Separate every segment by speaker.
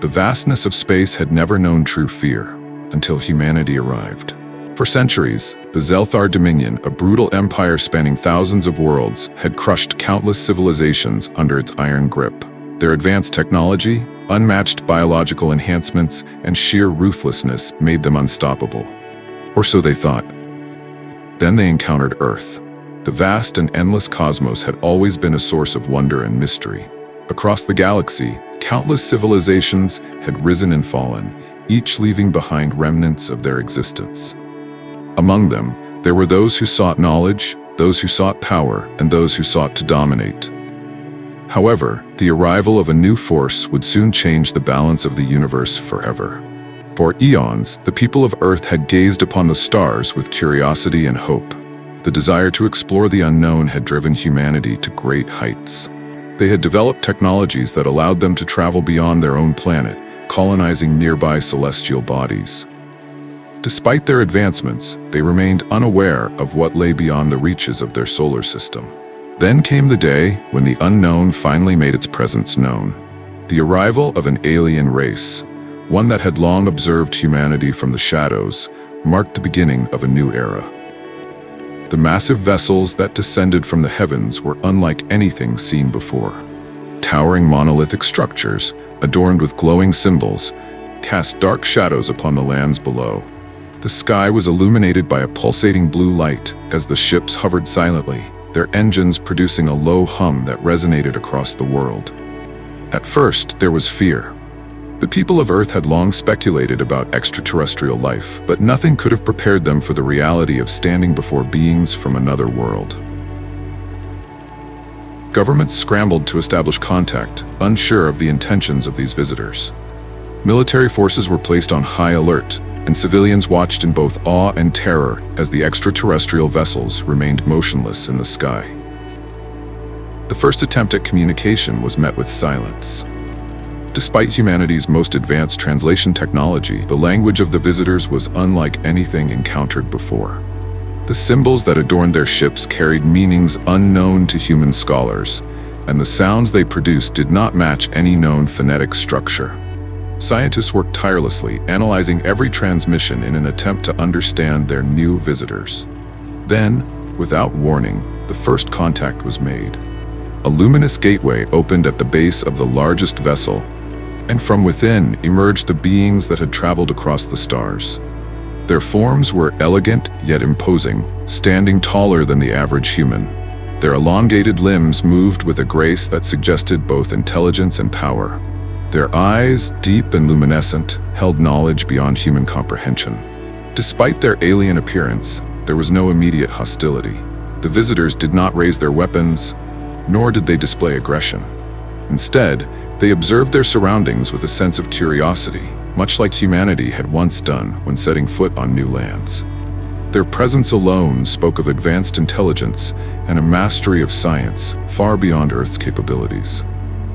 Speaker 1: The vastness of space had never known true fear until humanity arrived. For centuries, the Zelthar Dominion, a brutal empire spanning thousands of worlds, had crushed countless civilizations under its iron grip. Their advanced technology, unmatched biological enhancements, and sheer ruthlessness made them unstoppable. Or so they thought. Then they encountered Earth. The vast and endless cosmos had always been a source of wonder and mystery. Across the galaxy, countless civilizations had risen and fallen, each leaving behind remnants of their existence. Among them, there were those who sought knowledge, those who sought power, and those who sought to dominate. However, the arrival of a new force would soon change the balance of the universe forever. For eons, the people of Earth had gazed upon the stars with curiosity and hope. The desire to explore the unknown had driven humanity to great heights. They had developed technologies that allowed them to travel beyond their own planet, colonizing nearby celestial bodies. Despite their advancements, they remained unaware of what lay beyond the reaches of their solar system. Then came the day when the unknown finally made its presence known. The arrival of an alien race, one that had long observed humanity from the shadows, marked the beginning of a new era. The massive vessels that descended from the heavens were unlike anything seen before. Towering monolithic structures, adorned with glowing symbols, cast dark shadows upon the lands below. The sky was illuminated by a pulsating blue light as the ships hovered silently, their engines producing a low hum that resonated across the world. At first, there was fear. The people of Earth had long speculated about extraterrestrial life, but nothing could have prepared them for the reality of standing before beings from another world. Governments scrambled to establish contact, unsure of the intentions of these visitors. Military forces were placed on high alert, and civilians watched in both awe and terror as the extraterrestrial vessels remained motionless in the sky. The first attempt at communication was met with silence. Despite humanity's most advanced translation technology, the language of the visitors was unlike anything encountered before. The symbols that adorned their ships carried meanings unknown to human scholars, and the sounds they produced did not match any known phonetic structure. Scientists worked tirelessly, analyzing every transmission in an attempt to understand their new visitors. Then, without warning, the first contact was made. A luminous gateway opened at the base of the largest vessel, and from within emerged the beings that had traveled across the stars. Their forms were elegant yet imposing, standing taller than the average human. Their elongated limbs moved with a grace that suggested both intelligence and power. Their eyes, deep and luminescent, held knowledge beyond human comprehension. Despite their alien appearance, there was no immediate hostility. The visitors did not raise their weapons, nor did they display aggression. Instead, they observed their surroundings with a sense of curiosity, much like humanity had once done when setting foot on new lands. Their presence alone spoke of advanced intelligence and a mastery of science far beyond Earth's capabilities.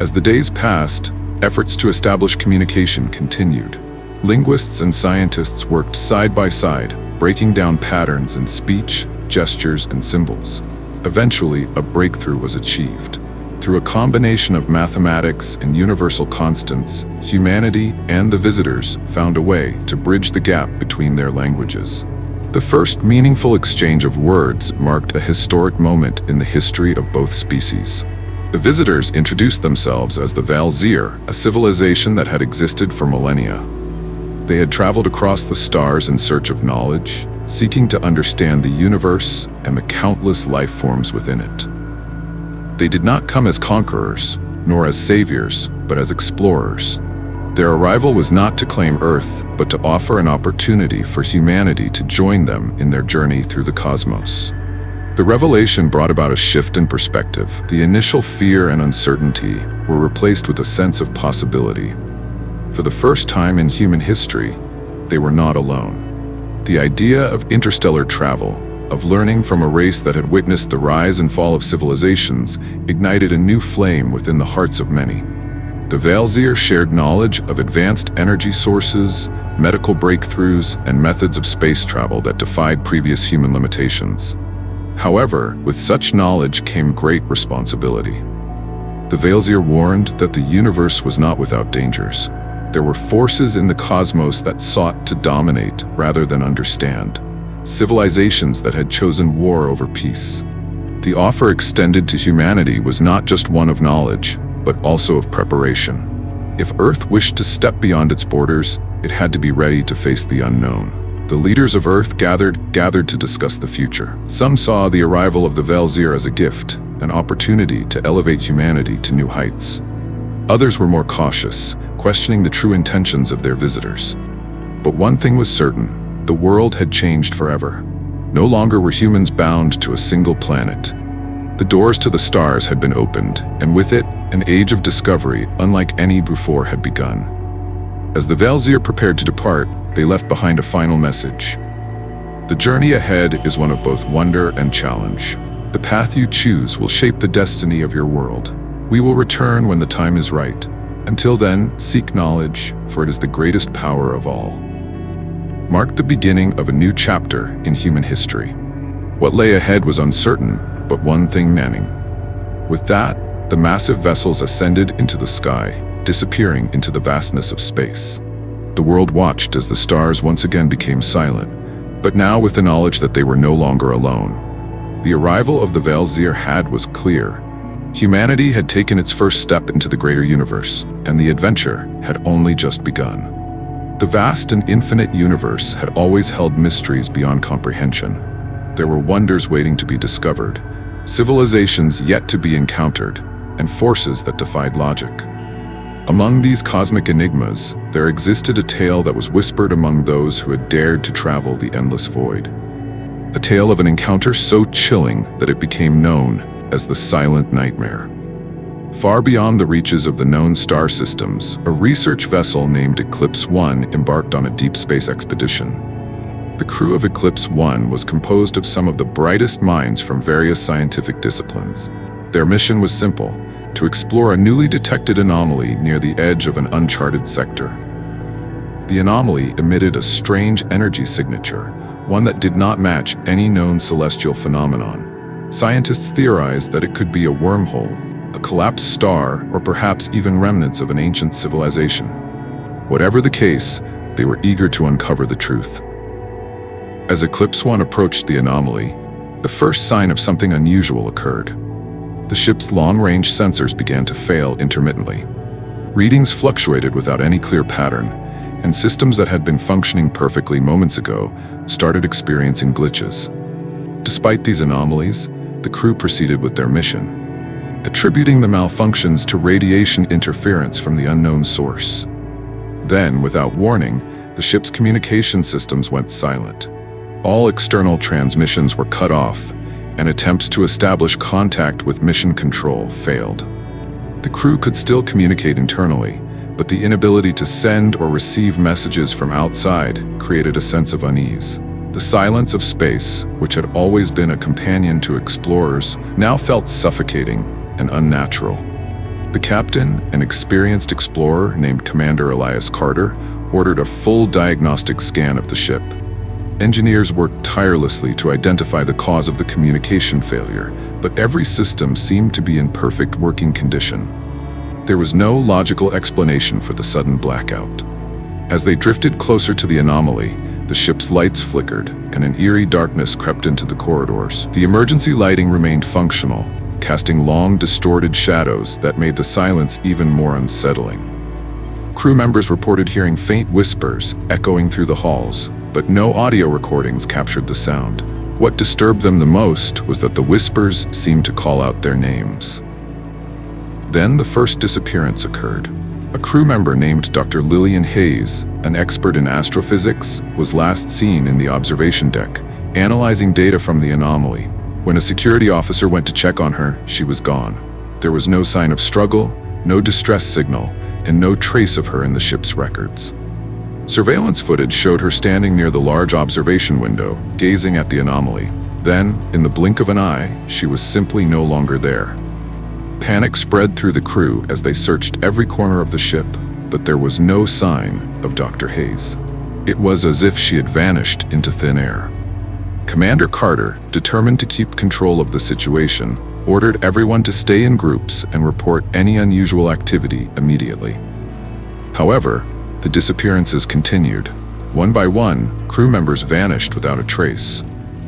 Speaker 1: As the days passed, efforts to establish communication continued. Linguists and scientists worked side by side, breaking down patterns in speech, gestures, and symbols. Eventually, a breakthrough was achieved. Through a combination of mathematics and universal constants, humanity and the visitors found a way to bridge the gap between their languages. The first meaningful exchange of words marked a historic moment in the history of both species. The visitors introduced themselves as the Valzir, a civilization that had existed for millennia. They had traveled across the stars in search of knowledge, seeking to understand the universe and the countless life forms within it. They did not come as conquerors, nor as saviors, but as explorers. Their arrival was not to claim Earth, but to offer an opportunity for humanity to join them in their journey through the cosmos. The revelation brought about a shift in perspective. The initial fear and uncertainty were replaced with a sense of possibility. For the first time in human history, they were not alone. The idea of interstellar travel, of learning from a race that had witnessed the rise and fall of civilizations, ignited a new flame within the hearts of many. The Valzir shared knowledge of advanced energy sources, medical breakthroughs, and methods of space travel that defied previous human limitations. However, with such knowledge came great responsibility. The Valzir warned that the universe was not without dangers. There were forces in the cosmos that sought to dominate rather than understand. Civilizations that had chosen war over peace. The offer extended to humanity was not just one of knowledge, but also of preparation. If Earth wished to step beyond its borders, it had to be ready to face the unknown. The leaders of Earth gathered to discuss the future. Some saw the arrival of the Velzir as a gift, an opportunity to elevate humanity to new heights. Others were more cautious, questioning the true intentions of their visitors. But one thing was certain, the world had changed forever. No longer were humans bound to a single planet. The doors to the stars had been opened, and with it, an age of discovery unlike any before had begun. As the Velzir prepared to depart, they left behind a final message. The journey ahead is one of both wonder and challenge. The path you choose will shape the destiny of your world. We will return when the time is right. Until then, seek knowledge, for it is the greatest power of all. Marked the beginning of a new chapter in human history. What lay ahead was uncertain, but one thing nagging. With that, the massive vessels ascended into the sky, disappearing into the vastness of space. The world watched as the stars once again became silent, but now with the knowledge that they were no longer alone. The arrival of the Velzir was clear. Humanity had taken its first step into the greater universe, and the adventure had only just begun. The vast and infinite universe had always held mysteries beyond comprehension. There were wonders waiting to be discovered, civilizations yet to be encountered, and forces that defied logic. Among these cosmic enigmas, there existed a tale that was whispered among those who had dared to travel the endless void. A tale of an encounter so chilling that it became known as the Silent Nightmare. Far beyond the reaches of the known star systems, a research vessel named Eclipse 1 embarked on a deep space expedition. The crew of Eclipse 1 was composed of some of the brightest minds from various scientific disciplines. Their mission was simple: to explore a newly detected anomaly near the edge of an uncharted sector. The anomaly emitted a strange energy signature, one that did not match any known celestial phenomenon. Scientists theorized that it could be a wormhole, a collapsed star, or perhaps even remnants of an ancient civilization. Whatever the case, they were eager to uncover the truth. As Eclipse 1 approached the anomaly, the first sign of something unusual occurred. The ship's long-range sensors began to fail intermittently. Readings fluctuated without any clear pattern, and systems that had been functioning perfectly moments ago started experiencing glitches. Despite these anomalies, the crew proceeded with their mission, attributing the malfunctions to radiation interference from the unknown source. Then, without warning, the ship's communication systems went silent. All external transmissions were cut off, and attempts to establish contact with mission control failed. The crew could still communicate internally, but the inability to send or receive messages from outside created a sense of unease. The silence of space, which had always been a companion to explorers, now felt suffocating and unnatural. The captain, an experienced explorer named Commander Elias Carter, ordered a full diagnostic scan of the ship. Engineers worked tirelessly to identify the cause of the communication failure, but every system seemed to be in perfect working condition. There was no logical explanation for the sudden blackout. As they drifted closer to the anomaly, the ship's lights flickered, and an eerie darkness crept into the corridors. The emergency lighting remained functional, casting long, distorted shadows that made the silence even more unsettling. Crew members reported hearing faint whispers echoing through the halls, but no audio recordings captured the sound. What disturbed them the most was that the whispers seemed to call out their names. Then the first disappearance occurred. A crew member named Dr. Lillian Hayes, an expert in astrophysics, was last seen in the observation deck, analyzing data from the anomaly. When a security officer went to check on her, she was gone. There was no sign of struggle, no distress signal, and no trace of her in the ship's records. Surveillance footage showed her standing near the large observation window, gazing at the anomaly. Then, in the blink of an eye, she was simply no longer there. Panic spread through the crew as they searched every corner of the ship, but there was no sign of Dr. Hayes. It was as if she had vanished into thin air. Commander Carter, determined to keep control of the situation, ordered everyone to stay in groups and report any unusual activity immediately. However, The disappearances continued. One by one, crew members vanished without a trace.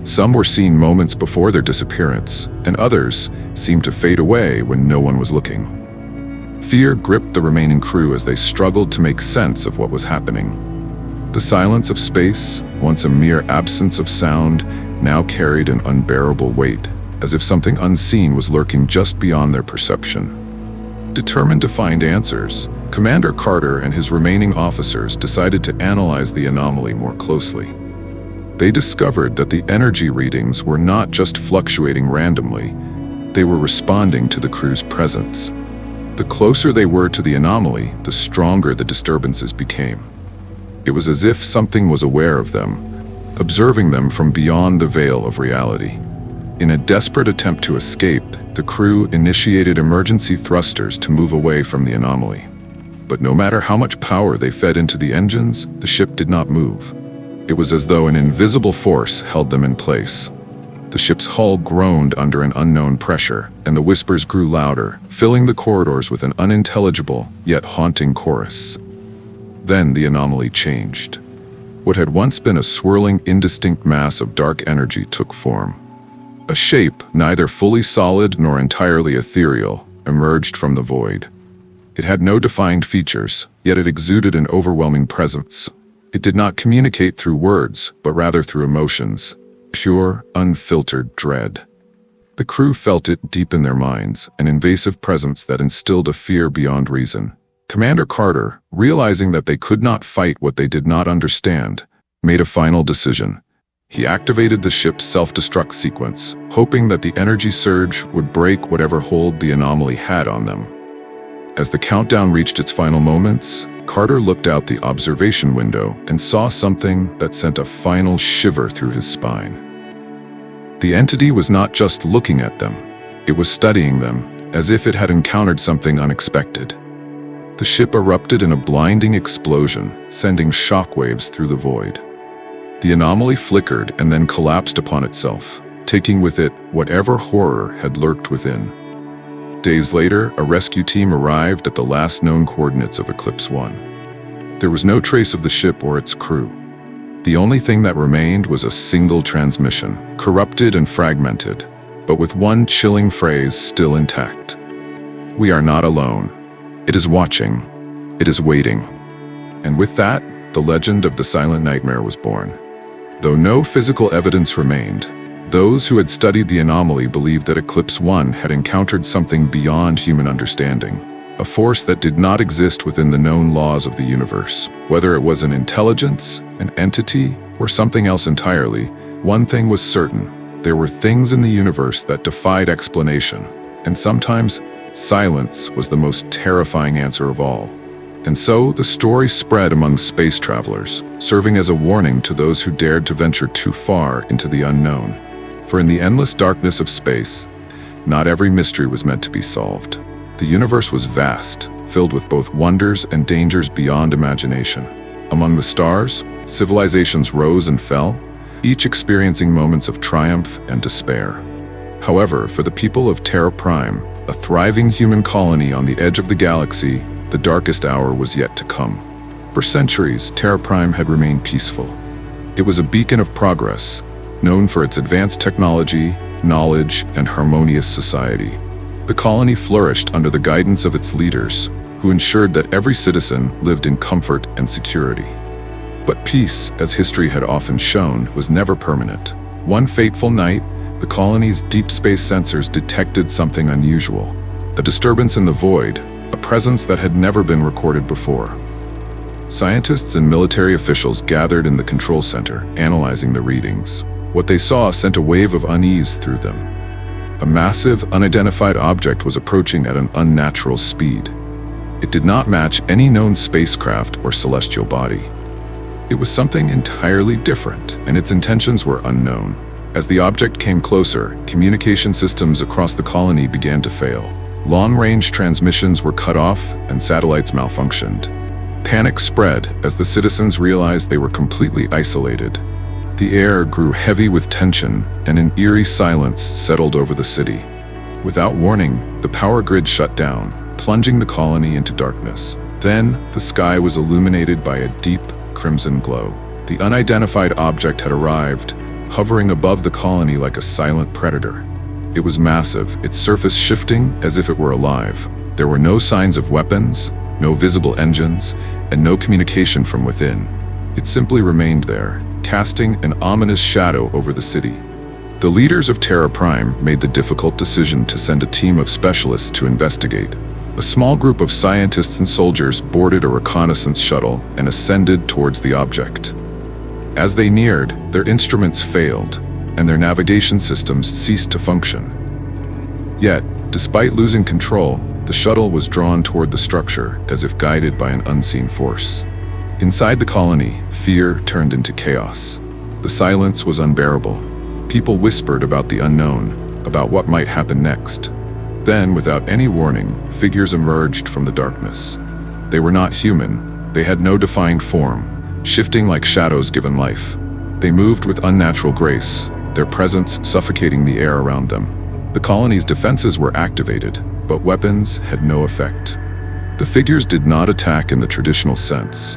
Speaker 1: Some were seen moments before their disappearance, and others seemed to fade away when no one was looking. Fear gripped the remaining crew as they struggled to make sense of what was happening. The silence of space, once a mere absence of sound, now carried an unbearable weight, as if something unseen was lurking just beyond their perception. Determined to find answers, Commander Carter and his remaining officers decided to analyze the anomaly more closely. They discovered that the energy readings were not just fluctuating randomly, they were responding to the crew's presence. The closer they were to the anomaly, the stronger the disturbances became. It was as if something was aware of them, observing them from beyond the veil of reality. In a desperate attempt to escape, the crew initiated emergency thrusters to move away from the anomaly. But no matter how much power they fed into the engines, the ship did not move. It was as though an invisible force held them in place. The ship's hull groaned under an unknown pressure, and the whispers grew louder, filling the corridors with an unintelligible yet haunting chorus. Then the anomaly changed. What had once been a swirling, indistinct mass of dark energy took form. A shape, neither fully solid nor entirely ethereal, emerged from the void. It had no defined features, yet it exuded an overwhelming presence. It did not communicate through words, but rather through emotions, pure, unfiltered dread. The crew felt it deep in their minds, an invasive presence that instilled a fear beyond reason. Commander Carter, realizing that they could not fight what they did not understand, made a final decision. He activated the ship's self-destruct sequence, hoping that the energy surge would break whatever hold the anomaly had on them. As the countdown reached its final moments, Carter looked out the observation window and saw something that sent a final shiver through his spine. The entity was not just looking at them, it was studying them, as if it had encountered something unexpected. The ship erupted in a blinding explosion, sending shockwaves through the void. The anomaly flickered and then collapsed upon itself, taking with it whatever horror had lurked within. Days later, a rescue team arrived at the last known coordinates of Eclipse 1. There was no trace of the ship or its crew. The only thing that remained was a single transmission, corrupted and fragmented, but with one chilling phrase still intact. "We are not alone. It is watching. It is waiting." And with that, the legend of the Silent Nightmare was born. Though no physical evidence remained, those who had studied the anomaly believed that Eclipse 1 had encountered something beyond human understanding, a force that did not exist within the known laws of the universe. Whether it was an intelligence, an entity, or something else entirely, one thing was certain: there were things in the universe that defied explanation, and sometimes silence was the most terrifying answer of all. And so the story spread among space travelers, serving as a warning to those who dared to venture too far into the unknown. For in the endless darkness of space, not every mystery was meant to be solved. The universe was vast, filled with both wonders and dangers beyond imagination. Among the stars, civilizations rose and fell, each experiencing moments of triumph and despair. However, for the people of Terra Prime, a thriving human colony on the edge of the galaxy, the darkest hour was yet to come. For centuries, Terra Prime had remained peaceful. It was a beacon of progress, known for its advanced technology, knowledge, and harmonious society. The colony flourished under the guidance of its leaders, who ensured that every citizen lived in comfort and security. But peace, as history had often shown, was never permanent. One fateful night, the colony's deep space sensors detected something unusual. A disturbance in the void, a presence that had never been recorded before. Scientists and military officials gathered in the control center, analyzing the readings. What they saw sent a wave of unease through them. A massive, unidentified object was approaching at an unnatural speed. It did not match any known spacecraft or celestial body. It was something entirely different, and its intentions were unknown. As the object came closer, communication systems across the colony began to fail. Long-range transmissions were cut off, and satellites malfunctioned. Panic spread as the citizens realized they were completely isolated. The air grew heavy with tension, and an eerie silence settled over the city. Without warning, the power grid shut down, plunging the colony into darkness. Then, the sky was illuminated by a deep, crimson glow. The unidentified object had arrived, hovering above the colony like a silent predator. It was massive, its surface shifting as if it were alive. There were no signs of weapons, no visible engines, and no communication from within. It simply remained there, casting an ominous shadow over the city. The leaders of Terra Prime made the difficult decision to send a team of specialists to investigate. A small group of scientists and soldiers boarded a reconnaissance shuttle and ascended towards the object. As they neared, their instruments failed, and their navigation systems ceased to function. Yet, despite losing control, the shuttle was drawn toward the structure as if guided by an unseen force. Inside the colony, fear turned into chaos. The silence was unbearable. People whispered about the unknown, about what might happen next. Then, without any warning, figures emerged from the darkness. They were not human. They had no defined form, shifting like shadows given life. They moved with unnatural grace, their presence suffocating the air around them. The colony's defenses were activated, but weapons had no effect. The figures did not attack in the traditional sense.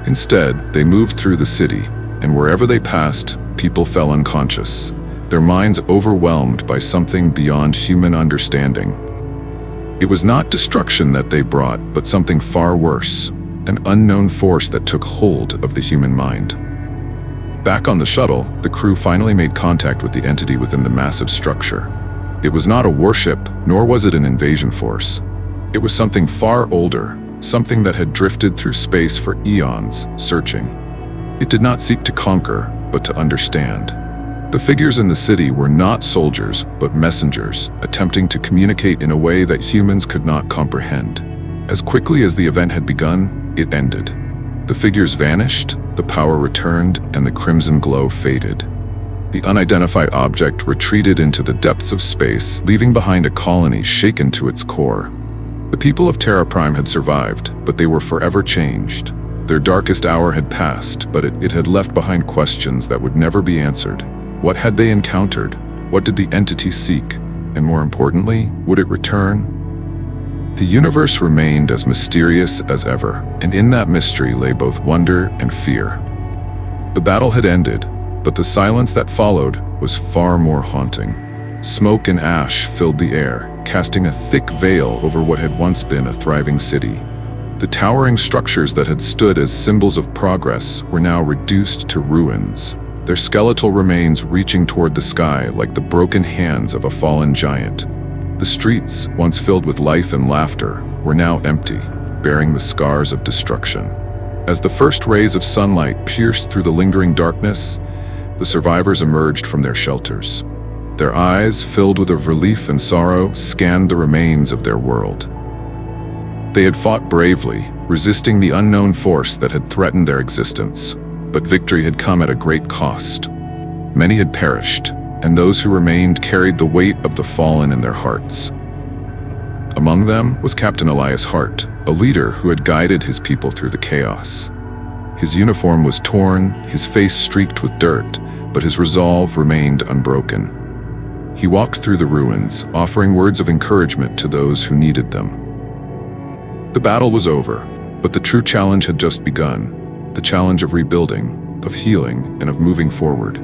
Speaker 1: Instead, they moved through the city, and wherever they passed, people fell unconscious, their minds overwhelmed by something beyond human understanding. It was not destruction that they brought, but something far worse, an unknown force that took hold of the human mind. Back on the shuttle, the crew finally made contact with the entity within the massive structure. It was not a warship, nor was it an invasion force. It was something far older, something that had drifted through space for eons, searching. It did not seek to conquer, but to understand. The figures in the city were not soldiers, but messengers, attempting to communicate in a way that humans could not comprehend. As quickly as the event had begun, it ended. The figures vanished, the power returned, and the crimson glow faded. The unidentified object retreated into the depths of space, leaving behind a colony shaken to its core. The people of Terra Prime had survived, but they were forever changed. Their darkest hour had passed, but it had left behind questions that would never be answered. What had they encountered? What did the entity seek? And more importantly, would it return? The universe remained as mysterious as ever, and in that mystery lay both wonder and fear. The battle had ended, but the silence that followed was far more haunting. Smoke and ash filled the air, casting a thick veil over what had once been a thriving city. The towering structures that had stood as symbols of progress were now reduced to ruins, their skeletal remains reaching toward the sky like the broken hands of a fallen giant. The streets, once filled with life and laughter, were now empty, bearing the scars of destruction. As the first rays of sunlight pierced through the lingering darkness, the survivors emerged from their shelters. Their eyes, filled with relief and sorrow, scanned the remains of their world. They had fought bravely, resisting the unknown force that had threatened their existence, but victory had come at a great cost. Many had perished, and those who remained carried the weight of the fallen in their hearts. Among them was Captain Elias Hart, a leader who had guided his people through the chaos. His uniform was torn, his face streaked with dirt, but his resolve remained unbroken. He walked through the ruins, offering words of encouragement to those who needed them. The battle was over, but the true challenge had just begun, the challenge of rebuilding, of healing, and of moving forward.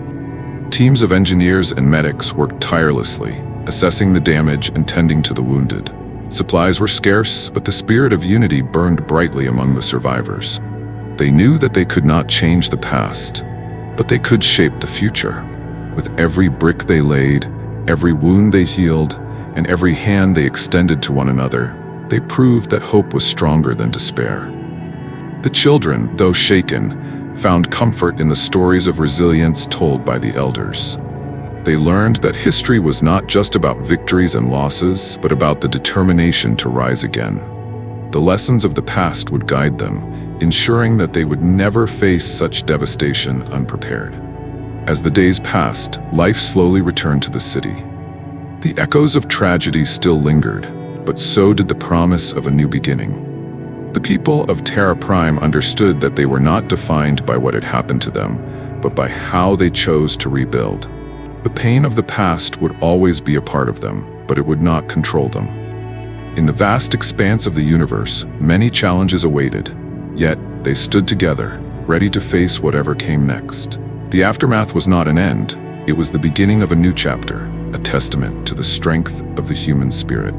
Speaker 1: Teams of engineers and medics worked tirelessly, assessing the damage and tending to the wounded. Supplies were scarce, but the spirit of unity burned brightly among the survivors. They knew that they could not change the past, but they could shape the future. With every brick they laid, every wound they healed, and every hand they extended to one another, they proved that hope was stronger than despair. The children, though shaken, found comfort in the stories of resilience told by the elders. They learned that history was not just about victories and losses, but about the determination to rise again. The lessons of the past would guide them, ensuring that they would never face such devastation unprepared. As the days passed, life slowly returned to the city. The echoes of tragedy still lingered, but so did the promise of a new beginning. The people of Terra Prime understood that they were not defined by what had happened to them, but by how they chose to rebuild. The pain of the past would always be a part of them, but it would not control them. In the vast expanse of the universe, many challenges awaited, yet they stood together, ready to face whatever came next. The aftermath was not an end, it was the beginning of a new chapter, a testament to the strength of the human spirit.